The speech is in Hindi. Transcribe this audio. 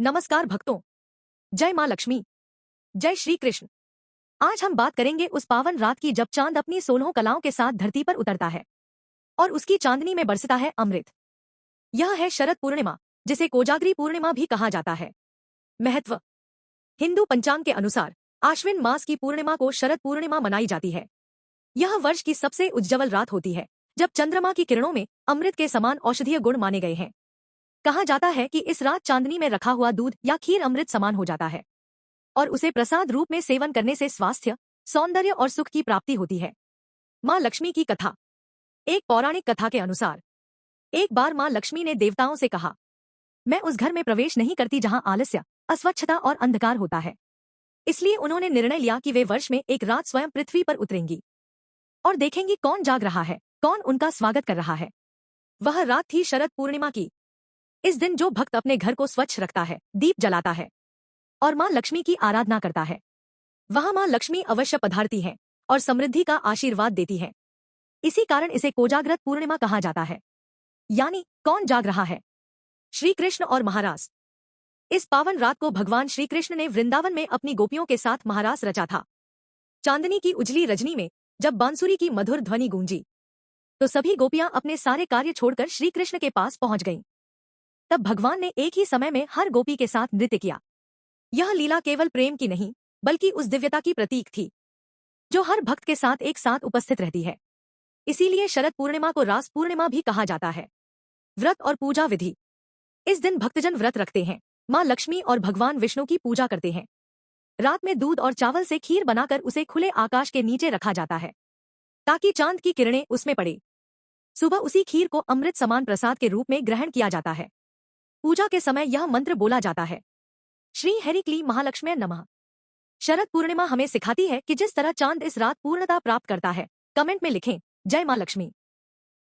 नमस्कार भक्तों। जय माँ लक्ष्मी। जय श्री कृष्ण। आज हम बात करेंगे उस पावन रात की जब चांद अपनी 16 कलाओं के साथ धरती पर उतरता है और उसकी चांदनी में बरसता है अमृत। यह है शरद पूर्णिमा, जिसे कोजागरी पूर्णिमा भी कहा जाता है। महत्व। हिंदू पंचांग के अनुसार आश्विन मास की पूर्णिमा को शरद पूर्णिमा मनाई जाती है। यह वर्ष की सबसे उज्ज्वल रात होती है, जब चंद्रमा की किरणों में अमृत के समान औषधीय गुण माने गए हैं। कहा जाता है कि इस रात चांदनी में रखा हुआ दूध या खीर अमृत समान हो जाता है और उसे प्रसाद रूप में सेवन करने से स्वास्थ्य, सौंदर्य और सुख की प्राप्ति होती है। माँ लक्ष्मी की कथा। एक पौराणिक कथा के अनुसार एक बार माँ लक्ष्मी ने देवताओं से कहा, मैं उस घर में प्रवेश नहीं करती जहाँ आलस्य, अस्वच्छता और अंधकार होता है। इसलिए उन्होंने निर्णय लिया कि वे वर्ष में एक रात स्वयं पृथ्वी पर उतरेंगी और देखेंगी कौन जाग रहा है, कौन उनका स्वागत कर रहा है। वह रात थी शरद पूर्णिमा की। इस दिन जो भक्त अपने घर को स्वच्छ रखता है, दीप जलाता है और माँ लक्ष्मी की आराधना करता है, वहां माँ लक्ष्मी अवश्य पधारती हैं और समृद्धि का आशीर्वाद देती हैं। इसी कारण इसे कोजाग्रत पूर्णिमा कहा जाता है। यानी कौन जाग रहा है? श्री कृष्ण और महारास। इस पावन रात को भगवान श्री कृष्ण ने वृंदावन में अपनी गोपियों के साथ महारास रचा था। चांदनी की उजली रजनी में जब बांसुरी की मधुर ध्वनि गूंजी तो सभी गोपियां अपने सारे कार्य छोड़कर श्री कृष्ण के पास पहुंच गईं। तब भगवान ने एक ही समय में हर गोपी के साथ नृत्य किया। यह लीला केवल प्रेम की नहीं, बल्कि उस दिव्यता की प्रतीक थी जो हर भक्त के साथ एक साथ उपस्थित रहती है। इसीलिए शरद पूर्णिमा को रास पूर्णिमा भी कहा जाता है। व्रत और पूजा विधि। इस दिन भक्तजन व्रत रखते हैं, माँ लक्ष्मी और भगवान विष्णु की पूजा करते हैं। रात में दूध और चावल से खीर बनाकर उसे खुले आकाश के नीचे रखा जाता है ताकि चांद की किरणें उसमें पड़े। सुबह उसी खीर को अमृत समान प्रसाद के रूप में ग्रहण किया जाता है। पूजा के समय यह मंत्र बोला जाता है, श्री हरि क्लीं महालक्ष्मी नमः। शरद पूर्णिमा हमें सिखाती है कि जिस तरह चांद इस रात पूर्णता प्राप्त करता है। कमेंट में लिखें, जय माँ लक्ष्मी।